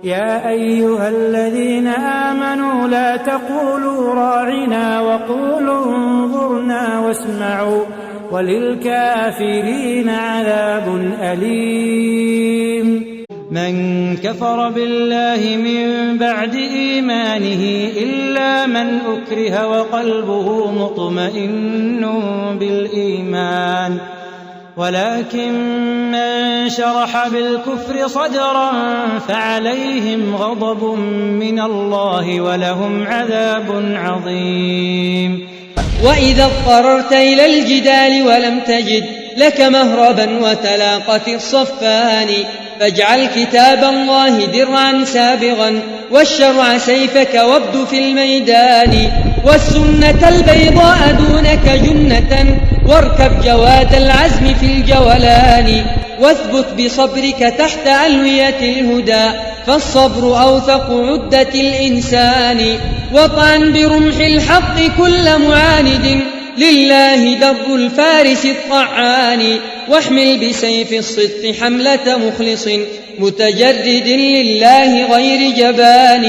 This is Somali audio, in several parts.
يا أيها الذين آمنوا لا تقولوا راعنا وقولوا انظرنا واسمعوا وللكافرين عذاب أليم. من كفر بالله من بعد إيمانه إلا من أكره وقلبه مطمئن بالإيمان ولكن من شرح بالكفر صدرا فعليهم غضب من الله ولهم عذاب عظيم. وإذا اضطررت إلى الجدال ولم تجد لك مهربا وتلاقت الصفان فاجعل كتاب الله درعا سابغا والشرع سيفك وابد في الميدان والسنة البيضاء دونك جنة واركب جواد العزم في الجولان واثبت بصبرك تحت ألوية الهدى فالصبر أوثق عدة الإنسان وطعن برمح الحق كل معاند لله در الفارس الطعان واحمل بسيف الصدق حملة مخلص متجرد لله غير جبان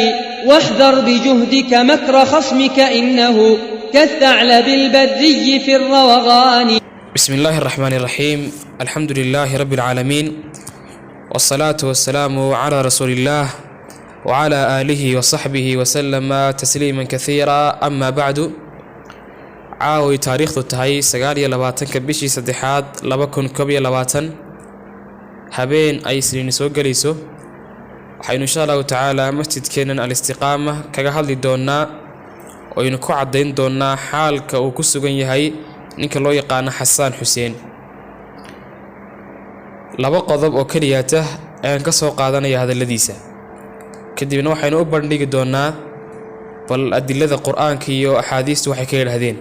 واحذر بجهدك مكر خصمك إنه كالثعلب البري في الروغان. بسم الله الرحمن الرحيم. الحمد لله رب العالمين والصلاة والسلام على رسول الله وعلى آله وصحبه وسلم تسليما كثيرا. أما بعد caawi taariikhdu tahay 29 bishii saddexaad 2021 habeen ay isniin soo galayso waxaynu insha Allah taala masjidkeenan al-istiqaama kaga hadli doonaa oo aynu ku cadeyn doonaa xaalka uu ku sugan yahay ninka loo yaqaan Xasaan Xuseen. laba qodob oo kaliya ayaan ka soo qaadanaya hadaladiisa kadibna waxaynu u bandhigi doonaa bal adillada quraanka iyo axaadiistu waxay ka yiraahdeen.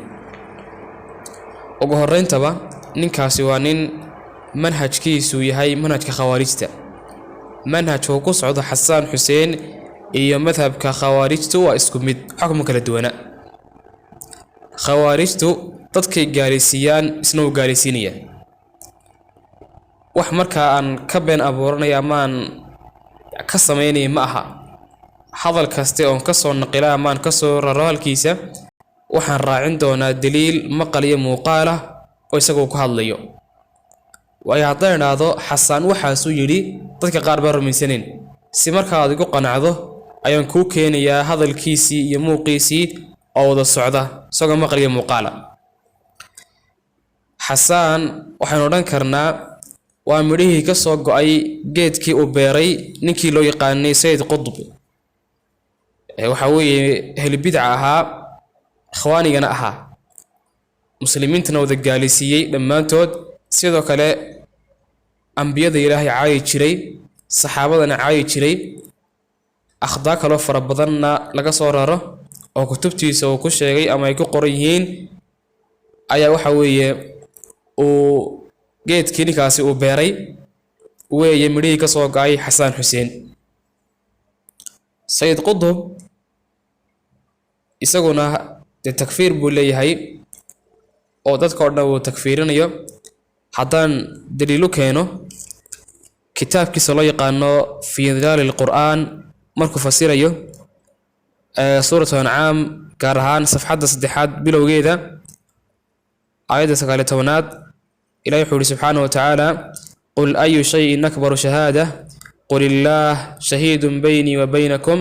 ugu horeyntaba ninkaasi waa nin manhajkiisu yahay manhajka khawaarijta. manhajku ku socdo Xasaan Xuseen iyo madhabka khawaarijtu waa isku mid, xukun kala duwana. khawaarijtu dadkay gaalisiiyaan isna u gaalisiinaya. wax marka aan ka been abuuranaya amaan ka sameynay ma aha. hadal kaste oo ka soo naqilaa amaan ka soo raro halkiisa waxaan raacin doonaa daliil maqal iyo muuqaal ah oo isagu ku hadlayo. way hadaynaado Xasaan waxaas uu yiri dadka qaar baa rumaysaneen. si marka aad igu qanacdo ayaan ku keenayaa hadalkiisii iyo muuqiisii oo wada socda isaga maqal iyo muuqaal. Xasaan waxaan oran karnaa waa midhihii ka soo go'ay geedkii uu beeray ninkii loo yaqaanay Sayyid Qutb. waxa weeye hel bidca ahaa akhwaanigana ahaa muslimiintana wada gaalisiiyay dhammaantood sidoo kale ambiyada Ilaahay caayi jiray saxaabadana caayi jiray akhdaa kale fara badanna laga soo raro oo kutubtiisa uu ku sheegay ama ay ku qoran yihiin ayaa waxa weeye uu geedkii ninkaasi uu beeray weeye midhihii ka soo go'ay Xasaan Xuseen. Sayyid Qutb isaguna takfiir buu leeyahay oo dadka oo dhan uu takfiirinayo. haddaan daliilo keeno kitaabkiisa loo yaqaano fi dhilal qur'aan markuu fasirayo suuratu an'aam gaar ahaan safxadda 3 bilowgeeda aayadda 19aad Ilaahay wuxuu subhanahu wa ta'ala qul ayu shay'in akbaru shahaada qul illah shahidun bayni wa baynakum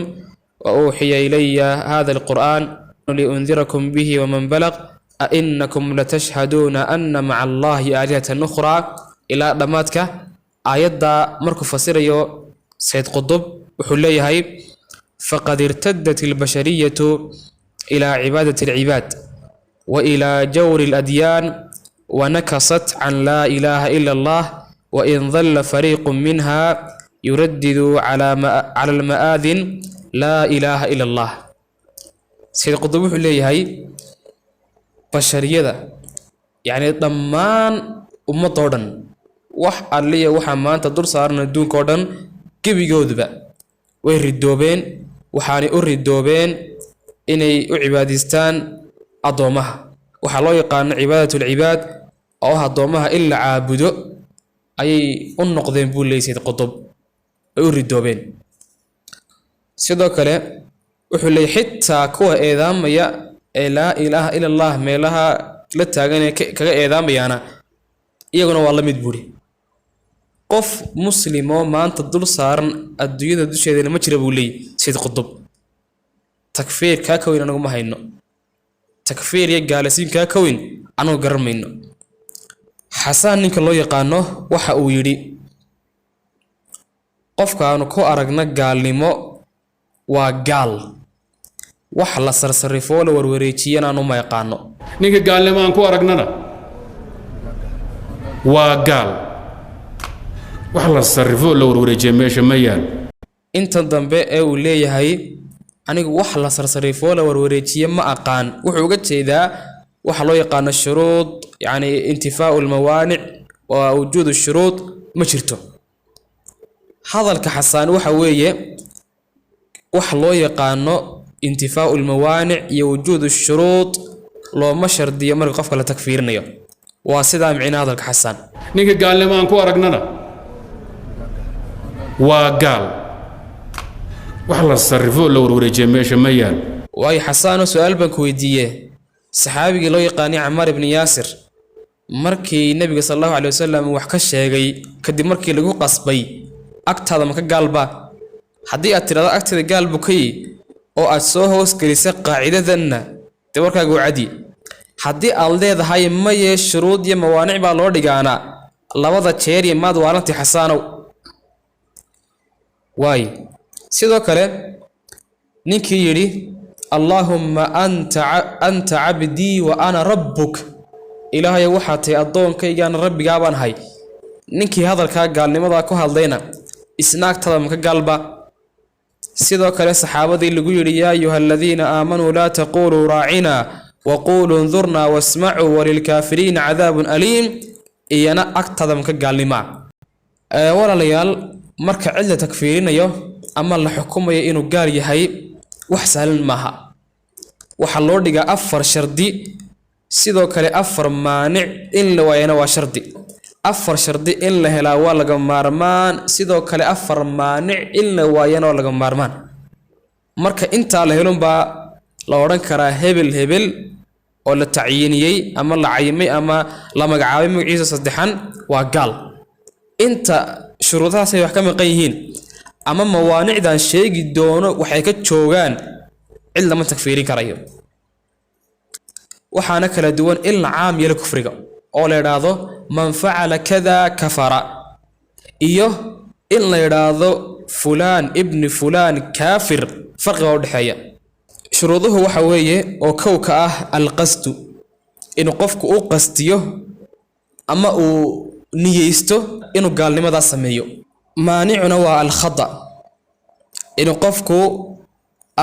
wa uhiya ilayya hadha al-qur'an لأنذركم به ومن بلغ أئنكم لتشهدون أن مع الله آلهة أخرى إلى ضماتك آيات مركو فسيريو سيد قطب وحليه فقد ارتدت البشرية إلى عبادة العباد وإلى جور الأديان ونكصت عن لا إله إلا الله وإن ظل فريق منها يردد على المآذن لا إله إلا الله. سيد قطب وحليه بشرية يعني ضمان أمة طردن وح عليه وحمان تدور صارنا دون كردن كبي جودبا ويردوبين وحاني أردوبين إني عبادستان أضومها وحلو يقان عبادة العباد أو هضومها إلا عابدو أي النقدين بول لي سيد قطب أردوبين sidoo kale wuxuu leeyahay xitaa kuwa eedaamaya ee laa ilaaha ila allah meelaha la taagan ee kaga eedaamayana iyaguna waa la mid buuri qof muslimo maanta dul saaran adduunyada dusheedana ma jira buu leeyahay Sayd Qutb takfiir ka weyn anagu ma hayno takfiir iyo gaalisiin ka weyn anagu garmayno xasaan ninka loo yaqaano waxa uu yiri qofka aanu ku aragna gaalnimo waa gaal wax la sarsarifo la warwareejiyana aanu ma yaqaano ninka gaalnimo aan ku aragnana waa gaal wax la sarrifo la warwareejiyo meesha ma yaal inta dambe ee uu leeyahay anigu wax la sarsarifo la warwareejiyo ma aqaan wuxuu uga jeedaa waxa loo yaqaan shuruud yani intifaa'u almawaani' wa wujuud ash-shuruud ma jirto hadalka xasaan waxa weeye wax loo yaqaano intifaa'u almawaani' iyo wujuud ash-shuruud loo ma shardiyo marka qofka la takfiirinayo waa sida micnaha hadalka xasaan ninka gaalnimo aan ku aragnana waa gaal wax la sarrifo la warwareejiyo meesha ma yaal way xasaan su'aal baan ku weydiiyay saxaabigii loo yaqaanay Ammar ibn Yaasir markii nabiga sallallahu alayhi wasallam wax ka sheegay kadib markii lagu qasbay agtaada ma ka gaalba haddii aad tirada agtaada gaal bukay oo aad soo hoos gelisay qaacidadanna tawarkaagu cadi haddii aad leedahay ma yee shuruud iyo mawaanic baa loo dhigaana labada jeer iyo maad waalanti xasaanow waay sidoo kale ninkii yiri Allahumma anta abdi wa ana rabbuk ilaahay waxa tay adoonkaygaan rabbiga baan hay ninkii hadalka gaalnimada ku hadlayna isnaagtada ma ka galba sidoo kale saxaabadii lagu yiri yaa ayyuhalladheena aamanu la taqulu ra'ina wa qulu anzurna wasma'u walil kaafiriin 'adaabun aliim iyana agtada ma ka gaalnima walaalayaal marka cid takfiirinayo ama la xukumayo inuu gaal yahay wax sahlan maaha waxa loo dhigaa 4 shardi sidoo kale 4 maanic in la waayana waa shardi 4 shardi in la helaa waa laga maarmaan sidoo kale 4 maanic in la waayana waa laga maarmaan marka inta la helon baa la oran karaa hebel oo la tacyiniyay ama la cayimay ama la magacaabay magaciisa saddexan waa gaal inta shuruudahaas ay wax ka maqan yihiin ama mawaanicdan sheegi doono waxay ka joogaan cid lama takfiirin karayo waxaana kala duwan in la caam yeelo kufriga oo la yiraahdo man fa'ala kada kafara iyo in la yiraahdo fulaan ibn fulaan kaafir farqiga u dhaxeeya shuruuduhu waxa weeye oo kowka ah al-qasd in qofku uu qastiyo ama uu niyeysto inuu gaalnimada sameeyo maanicuna waa al-khata in qofku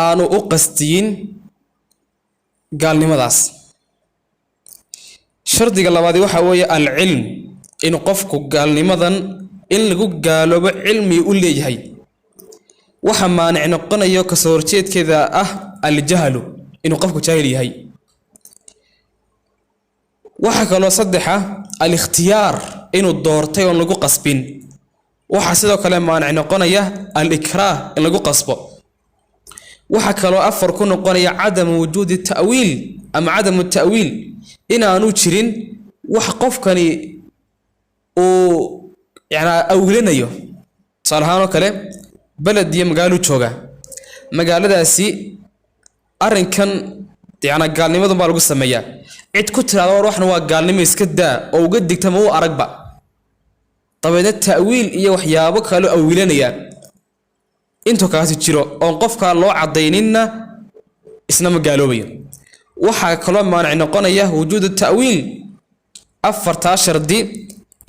aanu u qastiyin gaalnimadaas shardiga labaad waxa weeye al-ilm in qofku gaalnimadan in lagu gaaloobo cilmi u leeyahay waxa maanic noqonayo ka soo horjeedkeeda ah al-jahlu in qofku jaahil yahay waxa kale saddexa al-ikhtiyaar inuu doortay oo lagu qasbin waxa sidoo kale maanic noqonaya al-ikrah in lagu qasbo waxa kale afar ku noqonaya cadam wujuud ta'wiil ama cadam ta'wiil inaanu jirin wax qofkani oo yaana awilanayo salaano kale balad iyo magaalo jooga magaaladaasi arinkan yaana gaalnimadu baa lagu sameeyaa cid ku tiraado waxna waa gaalnimo iska daa oo uga digta ma uu aragba tabeeda ta'wiil iyo waxyaabo kale awilanaya inta kaasi jiro oo qofka loo cadeyninna isna magaaloobayo waxa kale maanic noqonaya wujuud ta'wiil afarta shardi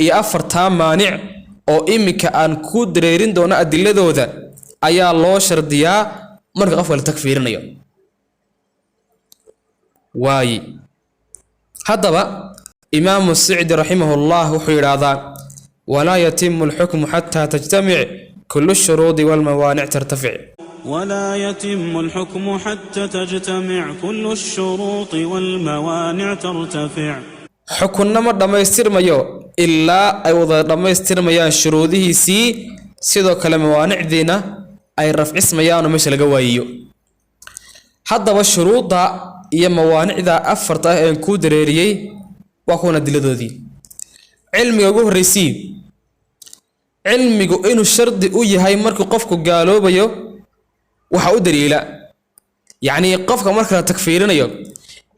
iyo afarta maanic oo imika aan ku dareerin doono adiladooda ayaa loo shardiyaa marka qofka la takfiirinayo waay hadaba imaam Sa'di rahimahullah wuxuu yiraahdaa wala yatimmu al-hukmu hatta tajtami' kullu ash-shurudi wal mawani' tartafi' ولا يتم الحكم حتى تجتمع كل الشروط والموانع ترتفع حكمنا ما dhamaystirmayo ilaa ay wada dhamaystirmayaan shuruudihiisii sidoo kale mawaaniicdiina ay rafcismayaan meesha laga waayiyo haddaba shuruuda iyo mawaanicda afarta ee ku dareeriyay waa kuwana diladoodii cilmiga ugu horeysii cilmigu inuu shardi u yahay markuu qofku gaaloobayo waxa u daliila yacni qofka marka la takfiirinayo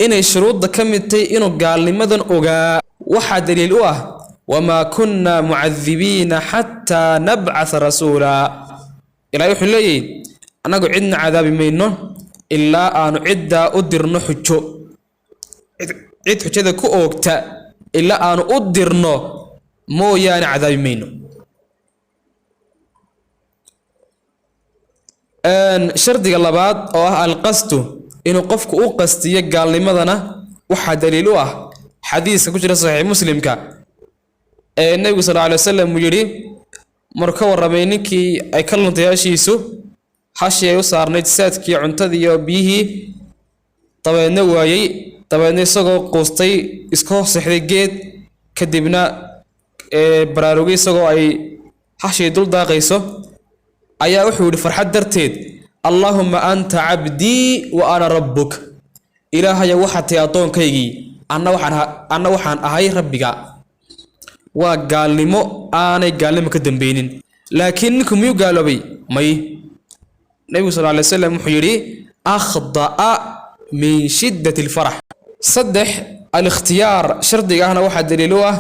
inay shuruudda ka mid tahay inuu gaalnimadan ogaa waxaa daliil u ah wamaa kunna mucadibiina xataa nabcatha rasuulaa ilaahay wuxuu leeyahay annagu cidna cadaabi mayno ilaa aanu ciddaa u dirno xujo cid xujada ku oogta ilaa aanu u dirno mooyaane cadaabi mayno shardiga labaad oo ah alqasdu inuu qofku u qastiyo gaalnimadana waxaa daliil u ah xadiiska ku jira saxiix muslimka ee nabigu sal alay wasalam uu yidhi maruu ka warramay ninkii ay ka luntayaashiisu hashii ay u saarnayd saadkii cuntadii iyo biyihii dabeedna waayey dabeedna isagoo quustay iska hoosexday geed kadibna baraarugay isagoo ay hashii dul daaqayso ayaa wuxuu yidhi farxad darteed allaahumma anta cabdii wa ana rabbuk ilaahaya waxaad tahay addoonkaygii anna waxaan ahay rabbiga waa gaalnimo aanay gaalnimo ka dambeynin laakiin ninku miyuu gaaloobay may nabigu sal alay wasalam wuxuu yidhi akhda'a min shiddati alfarax saddex alikhtiyaar shardiga ahna waxaa daliil u ah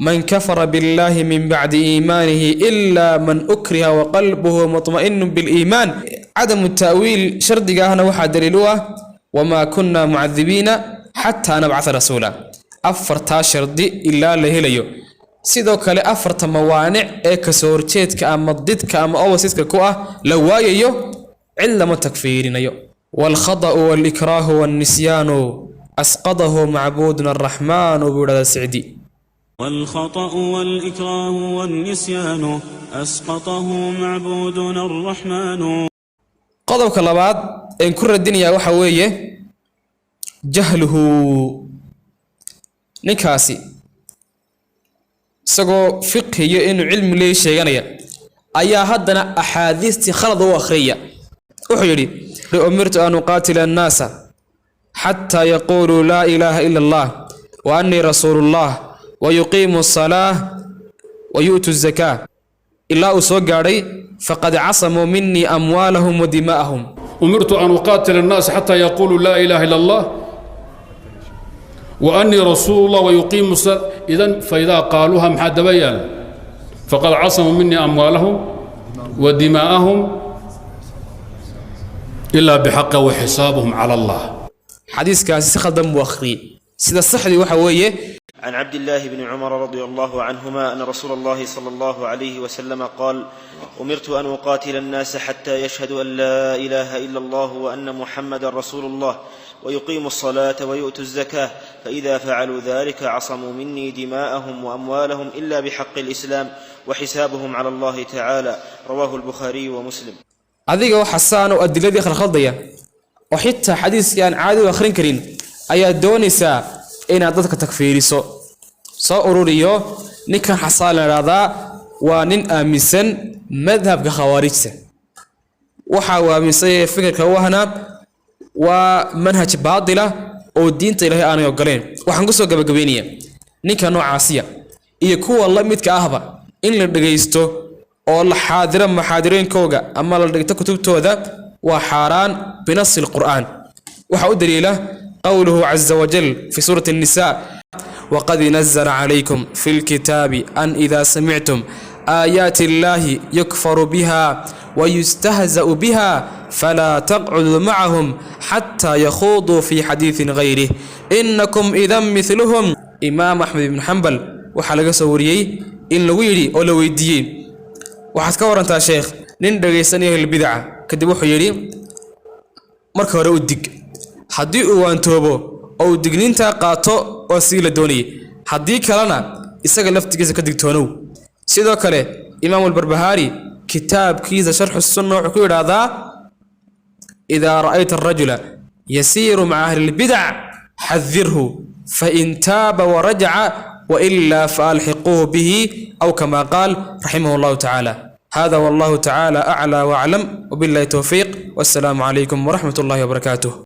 من كفر بالله من بعد إيمانه إلا من أكره وقلبه مطمئن بالإيمان عدم التأويل شرط جاهنا وحد دليلوه وما كنا معذبين حتى نبعث رسولا أفرتا شرطي إلا لهليو سيدو كالي أفرتا موانع كسورتشيت كأما ضد كأما أوسيت ككوة لوايو علم التكفيرين يو والخطأ والإكراه والنسيان أسقطه معبودنا الرحمن بولد السعدي والخطأ والإكراه والنسيان أسقطه معبودنا الرحمن قضبك اللباد إن كل الدنيا وحوية جهله نكاسي سقو فقه إنه علم ليش شيئا أيا هدنا أحاديث خلط وأخرية وحيري أمرت أن أقاتل الناس حتى يقولوا لا إله إلا الله وأني رسول الله ويقيم الصلاة ويؤتوا الزكاة إلا أسوغاري فقد عصموا مني أموالهم ودماءهم أمرت أن أقاتل الناس حتى يقولوا لا إله إلا الله وأني رسول الله ويقيم الصلاة إذن فإذا قالوها محد بيان فقد عصموا مني أموالهم ودماءهم إلا بحق وحسابهم على الله حديث كاسي خدم وأخري سيدا الصحدي وحوية عن عبد الله بن عمر رضي الله عنهما أن رسول الله صلى الله عليه وسلم قال أمرت أن أقاتل الناس حتى يشهدوا أن لا إله إلا الله وأن محمد رسول الله ويقيموا الصلاة ويؤتوا الزكاة فإذا فعلوا ذلك عصموا مني دماءهم وأموالهم إلا بحق الإسلام وحسابهم على الله تعالى رواه البخاري ومسلم أذيك وحسان وأدلة دي خلقضية وحتى حديث كان عادي وآخرين كرين أي دونيسا إن أدتك تكفيريسو سو أوروريو نكا حصال رادا ونن آمسن مذهب كخوارجسه وحاوا مسي فكر كوهنا ومنهج باطلة أو دين إلهي أنا يقولين وحنقصوا قبقبينية نكا نوع عاسية يكو الله ميتك أهبا إن لدقيستو أو الله حاضرا محاضرين كوغا أما لدقيتك كتبتو ذا وحاران بنص القرآن وحاو دليله قوله عز وجل في سورة النساء وقد نزل عليكم في الكتاب أن إذا سمعتم آيات الله يكفر بها ويستهزأ بها فلا تقعدوا معهم حتى يخوضوا في حديث غيره إنكم إذا مثلهم إمام أحمد بن حنبل وحلق سوريي إن لويري أو لويديي وحسكور أنت يا شيخ نندقي سنيه البدعة كدبو حيري مركو رودك haddii uu waantoobo oo digniinta qaato oo sii la doonayay haddii kalena isaga laftigiisa ka digtoonow sidoo kale imaam al-Barbahari kitaabkiisa sharh as-sunnah wuxuu ku yiraahdaa idha ra'ayta ar-rajula yasiru ma'a ahli al-bid'ah hadhirhu fa in taaba wa raja'a wa illa fa'alhiquhu bihi aw kama qala rahimahullahu ta'ala هذا والله تعالى أعلى وأعلم وبالله توفيق والسلام عليكم ورحمة الله وبركاته.